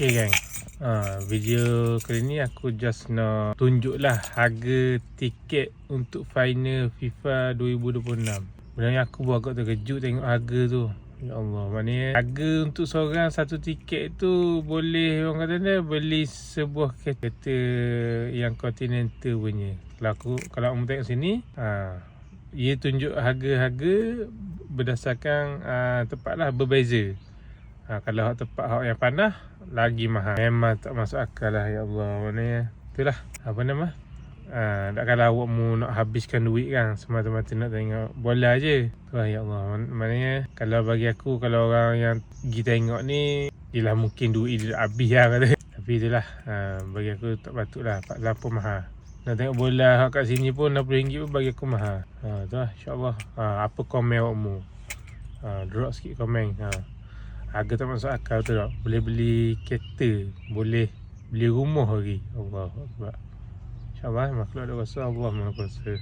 Okay gang, video kali ni aku just nak tunjuklah harga tiket untuk final FIFA 2026. Sebenarnya aku pun agak terkejut tengok harga tu. Ya Allah, maknanya harga untuk seorang satu tiket tu boleh orang kata dia beli sebuah kereta yang Continental punya. Kalau kamu tengok sini, ia tunjuk harga-harga berdasarkan tempat lah, berbeza. Kalau tempat yang panah lagi mahal. Memang tak masuk akal lah, ya Allah. Maknanya itulah apa nama, takkanlah awakmu nak habiskan duit kan semata-mata nak tengok bola je. Wah, ya Allah. Maknanya kalau bagi aku, kalau orang yang pergi tengok ni, yelah mungkin duit dia habis lah kata. Tapi itulah, bagi aku tak patut lah, lampau mahal. Nak tengok bola kat sini pun RM60 pun bagi aku mahal. Itulah, insyaAllah. Apa komen awakmu? Drop sikit komen. Harga tak masuk akal tu tak? Boleh beli kereta, boleh beli rumah lagi. Allah Akbar. InsyaAllah makhluk ada kuasa, Allah Maha Kuasa.